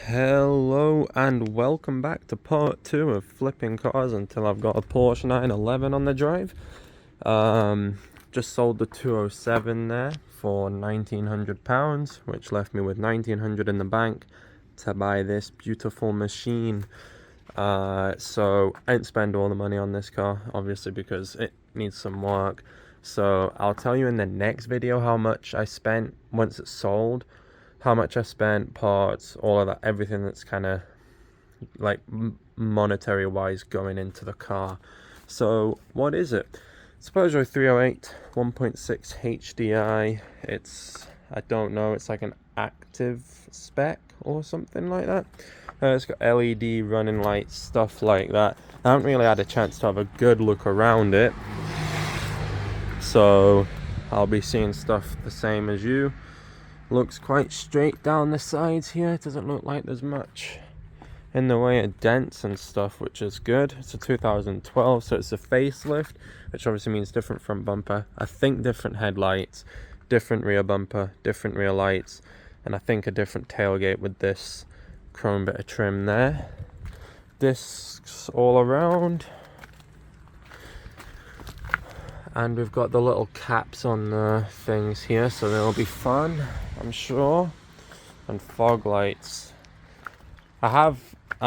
Hello and welcome back to part 2 of flipping cars until I've got a Porsche 911 on the drive. Just sold the 207 there for £1,900, which left me with £1,900 in the bank to buy this beautiful machine. So I didn't spend all the money on this car, obviously, because it needs some work. So I'll tell you in the next video how much I spent once it's sold. How much I spent, parts, all of that, everything that's kind of like monetary wise going into the car. So what is it? It's a Peugeot 308 1.6 HDI. I don't know, it's like an active spec or something like that. It's got LED running lights, stuff like that. I haven't really had a chance to have a good look around it, so I'll be seeing stuff the same as you. Looks quite straight down the sides here. It doesn't look like there's much in the way of dents and stuff, which is good. It's a 2012, so it's a facelift, which obviously means different front bumper. I think different headlights, different rear bumper, different rear lights, and I think a different tailgate with this chrome bit of trim there. Discs all around. And we've got the little caps on the things here, so they'll be fun, I'm sure. And fog lights. I've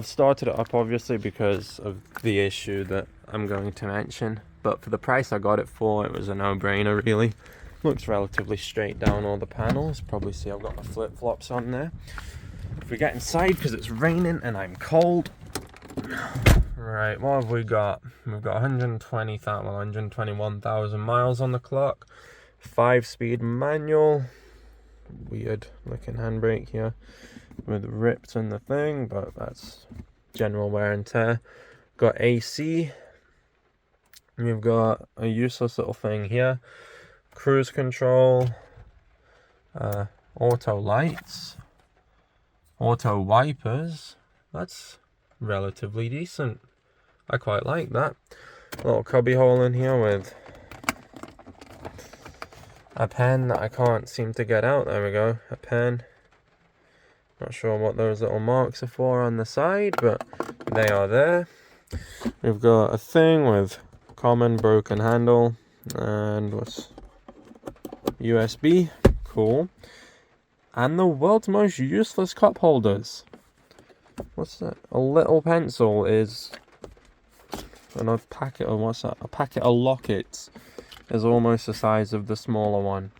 started it up obviously because of the issue that I'm going to mention, but for the price I got it for, it was a no-brainer really. Looks relatively straight down all the panels. Probably see I've got my flip-flops on there. If we get inside, because it's raining and I'm cold. Right, what have we got? We've got 121,000 miles on the clock. 5-speed manual. Weird looking handbrake here with rips in the thing, but that's general wear and tear. Got AC. We've got a useless little thing here. Cruise control. Auto lights. Auto wipers. That's relatively decent. I quite like that. Little cubby hole in here with a pen that I can't seem to get out. There we go, a pen. Not sure what those little marks are for on the side, but they are there. We've got a thing with common broken handle and what's USB, cool. And the world's most useless cup holders. What's that? A little pencil is, and a packet of, what's that? A packet of lockets is almost the size of the smaller one.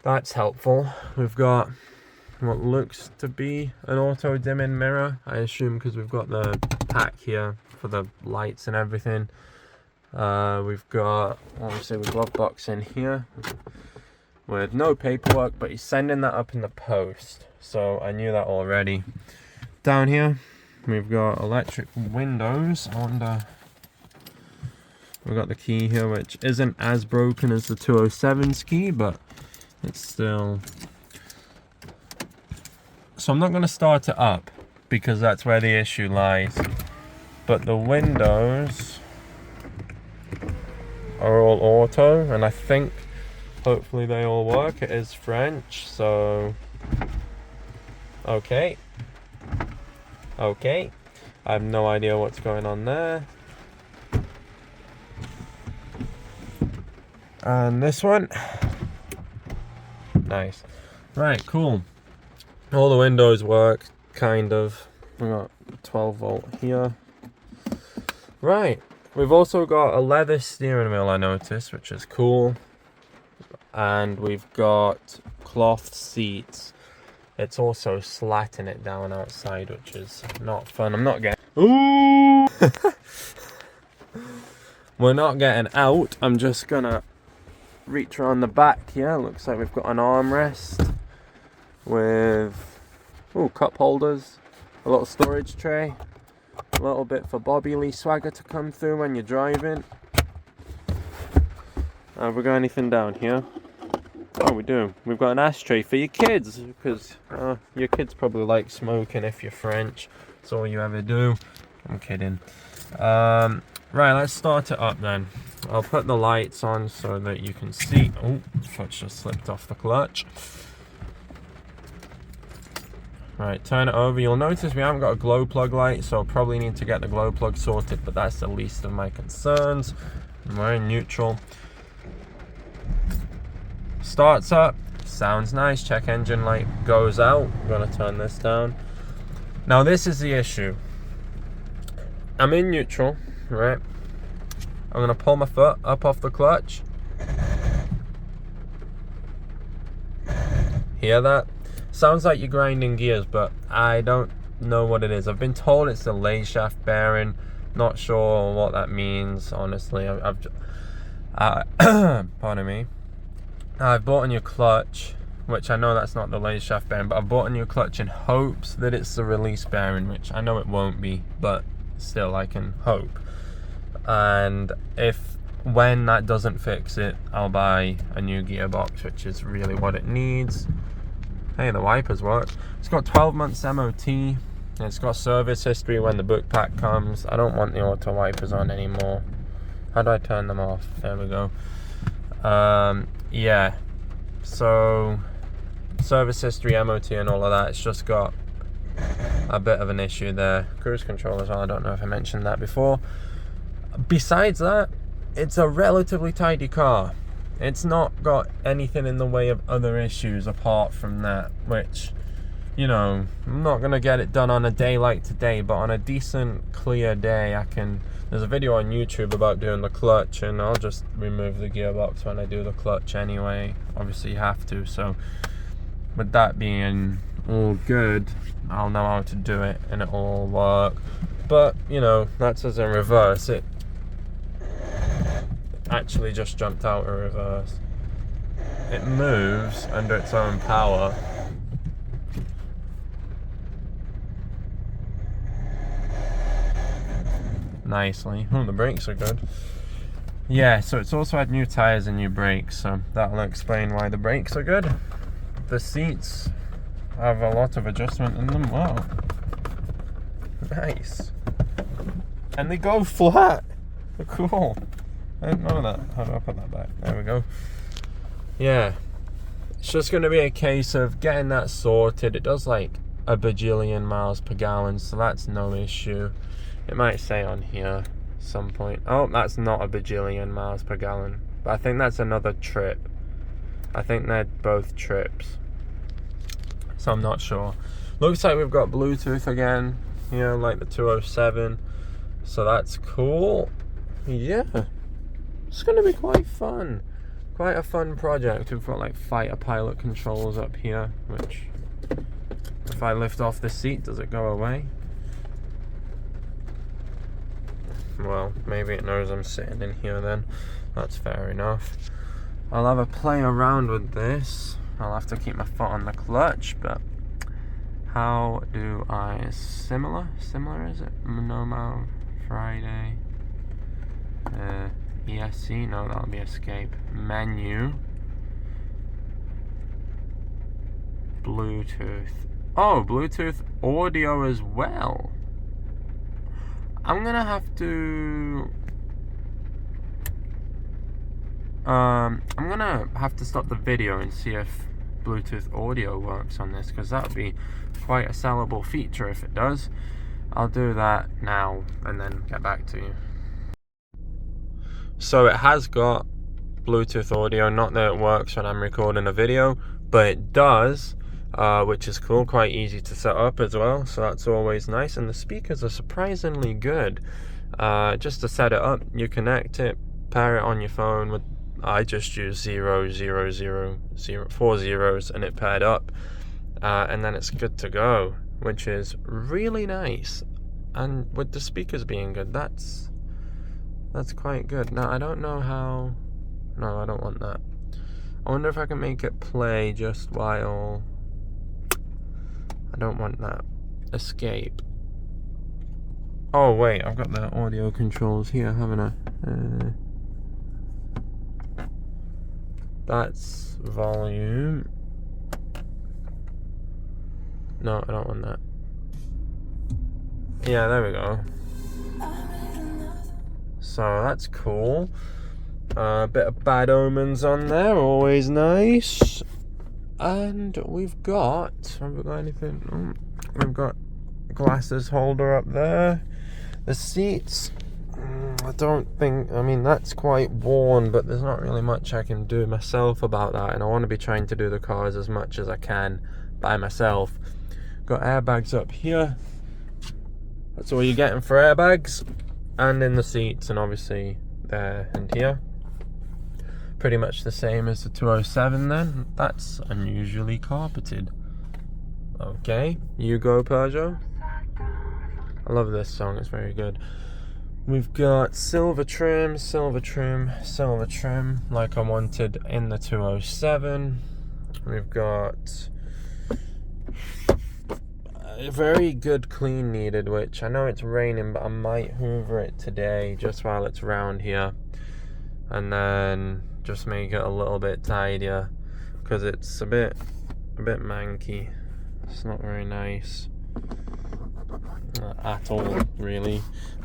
That's helpful. We've got what looks to be an auto dimming mirror, I assume, because we've got the pack here for the lights and everything. We've got obviously the glove box in here with no paperwork, but he's sending that up in the post, so I knew that already. Down here we've got electric windows. I wonder, we've got the key here, which isn't as broken as the 207's key, but it's still, so I'm not going to start it up because that's where the issue lies. But the windows are all auto, and I think hopefully they all work. It is French, so okay. I have no idea what's going on there. And this one, nice. Right, cool. All the windows work, kind of. We got 12 volt here. Right, we've also got a leather steering wheel, I noticed, which is cool. And we've got cloth seats. It's also slatting it down outside, which is not fun. I'm not getting... Ooh! We're not getting out. I'm just gonna reach around the back here. Looks like we've got an armrest with cup holders, a little storage tray, a little bit for Bobby Lee swagger to come through when you're driving. Have we got anything down here? Oh, we do. We've got an ashtray for your kids, because your kids probably like smoking if you're French. That's all you ever do. I'm kidding. Right, let's start it up then. I'll put the lights on so that you can see. Oh, foot just slipped off the clutch. Right, turn it over. You'll notice we haven't got a glow plug light, so I'll probably need to get the glow plug sorted, but that's the least of my concerns. We're in neutral. Starts up, sounds nice. Check engine light goes out. I'm gonna turn this down. Now this is the issue. I'm in neutral, right? I'm gonna pull my foot up off the clutch. Hear that? Sounds like you're grinding gears, but I don't know what it is. I've been told it's the lathe shaft bearing. Not sure what that means, honestly. Pardon me. I've bought a new clutch, which I know that's not the lathe shaft bearing, but I've bought a new clutch in hopes that it's the release bearing, which I know it won't be, but still I can hope. And when that doesn't fix it, I'll buy a new gearbox, which is really what it needs. Hey, the wipers work. It's got 12 months MOT. It's got service history when the book pack comes. I don't want the auto wipers on anymore. How do I turn them off? There we go. Yeah. So, service history, MOT and all of that. It's just got a bit of an issue there. Cruise control as well. I don't know if I mentioned that before. Besides that, it's a relatively tidy car. It's not got anything in the way of other issues apart from that, which, you know, I'm not going to get it done on a day like today, but on a decent, clear day, there's a video on YouTube about doing the clutch, and I'll just remove the gearbox when I do the clutch anyway. Obviously you have to, so with that being all good, I'll know how to do it and it'll all work. But, you know, that's as in reverse. It actually just jumped out of reverse. It moves under its own power. Nicely. Oh, the brakes are good. Yeah, so it's also had new tires and new brakes, so that'll explain why the brakes are good. The seats have a lot of adjustment in them. Wow. Nice. And they go flat. They're cool. I didn't know that. How do I put that back? There we go. Yeah. It's just going to be a case of getting that sorted. It does like a bajillion miles per gallon, so that's no issue. It might say on here some point. Oh, that's not a bajillion miles per gallon. But I think that's another trip. I think they're both trips. So I'm not sure. Looks like we've got Bluetooth again. You know, like the 207. So that's cool. Yeah. It's going to be quite fun. Quite a fun project. We've got like fighter pilot controls up here, which if I lift off the seat, does it go away? Well, maybe it knows I'm sitting in here then. That's fair enough. I'll have a play around with this. I'll have to keep my foot on the clutch, but how do I... Similar is it? Monoma, Friday. ESC, no, that'll be escape. Menu. Bluetooth. Oh, Bluetooth audio as well. I'm gonna have to stop the video and see if Bluetooth audio works on this, because that would be quite a sellable feature if it does. I'll do that now and then get back to you. So it has got Bluetooth audio, not that it works when I'm recording a video, but it does, which is cool, quite easy to set up as well, so that's always nice. And the speakers are surprisingly good. Just to set it up, you connect it, pair it on your phone with, I just use 0, 0, 0, 0, 4 zeros, and it paired up, and then it's good to go, which is really nice. And with the speakers being good, that's quite good. Now I don't know how. No, I don't want that. I wonder if I can make it play just while. I don't want that. Escape. Oh wait, I've got the audio controls here, haven't I? That's volume. No, I don't want that. Yeah, there we go. So that's cool. A bit of Bad Omens on there, always nice. And we've got, have we got anything? We've got glasses holder up there. The seats, I don't think, I mean, that's quite worn, but there's not really much I can do myself about that, and I want to be trying to do the cars as much as I can by myself. Got airbags up here. That's all you're getting for airbags, and in the seats, and obviously there and here. Pretty much the same as the 207 then. That's unusually carpeted. Okay, you go Peugeot. I love this song, it's very good. We've got silver trim, silver trim, silver trim, like I wanted in the 207. We've got a very good clean needed, which I know it's raining, but I might hoover it today just while it's around here. And then just make it a little bit tidier, because it's a bit manky. It's not very nice at all, really.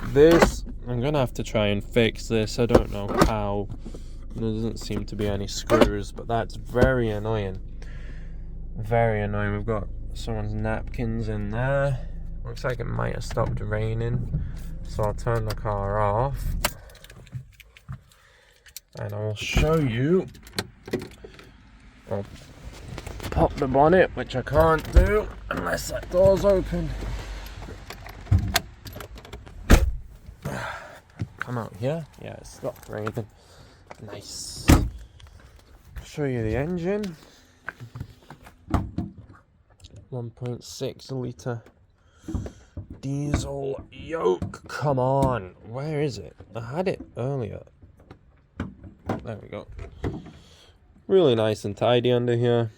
This, I'm gonna have to try and fix this. I don't know how. There doesn't seem to be any screws, but that's very annoying. Very annoying. We've got someone's napkins in there. Looks like it might have stopped raining, so I'll turn the car off and I'll show you. I'll pop the bonnet, which I can't do unless that door's open. Come out here. Yeah, it stopped raining. Nice. Show you the engine. 1.6 litre diesel yoke. Come on. Where is it? I had it earlier. There we go. Really nice and tidy under here.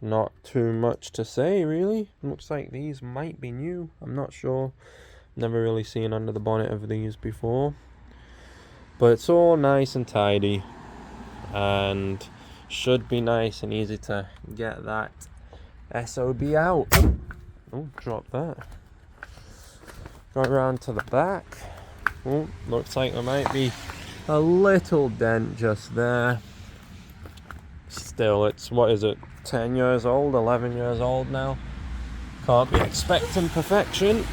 Not too much to say, really. Looks like these might be new. I'm not sure. Never really seen under the bonnet of these before. But it's all nice and tidy. And should be nice and easy to get that SOB out. Oh, drop that. Go around to the back. Oh, looks like there might be a little dent just there. Still, it's, what is it, 10 years old, 11 years old now. Can't be expecting perfection.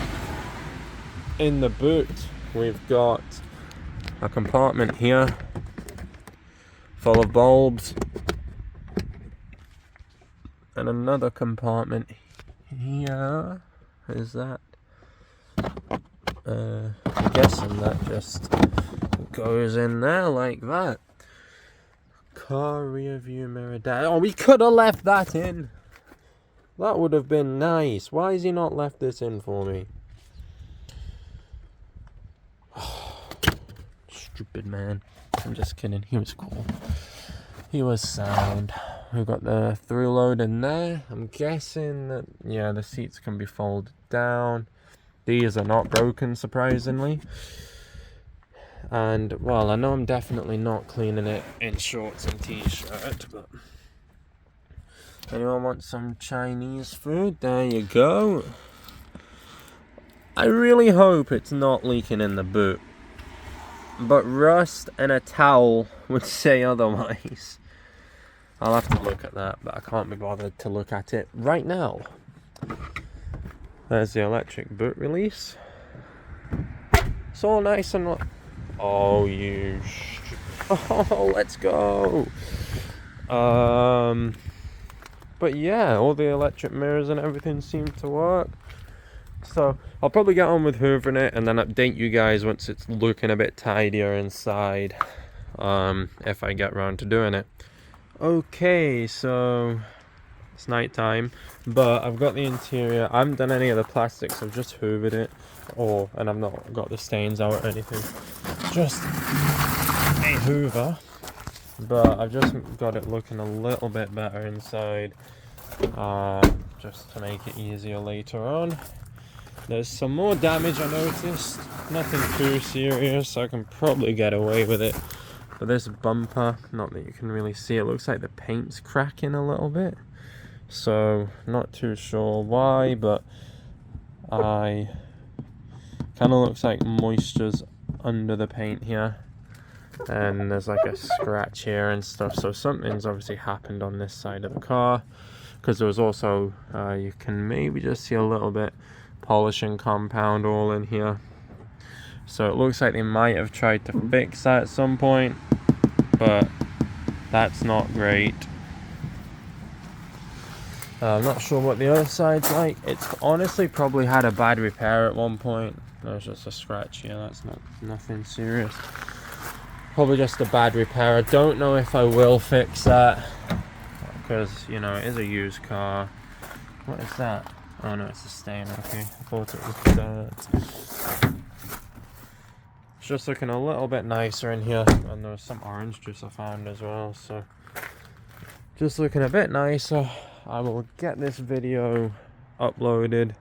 In the boot, we've got a compartment here full of bulbs, and another compartment here. Is that? I'm guessing that just goes in there like that. Car rear view mirror down. Oh, we could have left that in. That would have been nice. Why has he not left this in for me? Stupid man. I'm just kidding. He was cool. He was sound. We've got the through load in there. I'm guessing that, yeah, the seats can be folded down. These are not broken, surprisingly. And, well, I know I'm definitely not cleaning it in shorts and t-shirt, but anyone want some Chinese food? There you go. I really hope it's not leaking in the boot, but rust and a towel would say otherwise. I'll have to look at that, but I can't be bothered to look at it right now. There's the electric boot release. It's all nice and... Oh, you... Oh, let's go! But yeah, all the electric mirrors and everything seem to work. So, I'll probably get on with hoovering it and then update you guys once it's looking a bit tidier inside. If I get around to doing it. Okay, so... It's night time, but I've got the interior. I haven't done any of the plastics, I've just hoovered it. And I've not got the stains out or anything. Just a hoover. But I've just got it looking a little bit better inside. Just to make it easier later on. There's some more damage I noticed. Nothing too serious, I can probably get away with it. But this bumper, not that you can really see, it looks like the paint's cracking a little bit. So, not too sure why, but kind of looks like moisture's under the paint here. and there's like a scratch here and stuff, so something's obviously happened on this side of the car, because there was also you can maybe just see a little bit polishing compound all in here, so it looks like they might have tried to fix that at some point, but that's not great. I'm not sure what the other side's like. It's honestly probably had a bad repair at one point. There's just a scratch here, that's nothing serious. Probably just a bad repair. I don't know if I will fix that, because, you know, it is a used car. What is that? Oh no, it's a stain, okay. I thought it was dirt. It's just looking a little bit nicer in here, and there was some orange juice I found as well, so just looking a bit nicer. I will get this video uploaded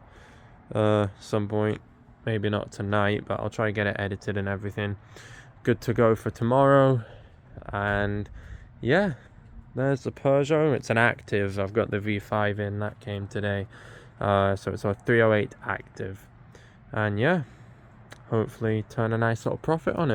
some point, maybe not tonight, but I'll try to get it edited and everything good to go for tomorrow. And yeah, there's the Peugeot. It's an active. I've got the V5 in, that came today, so it's a 308 active, and yeah, hopefully turn a nice little profit on it.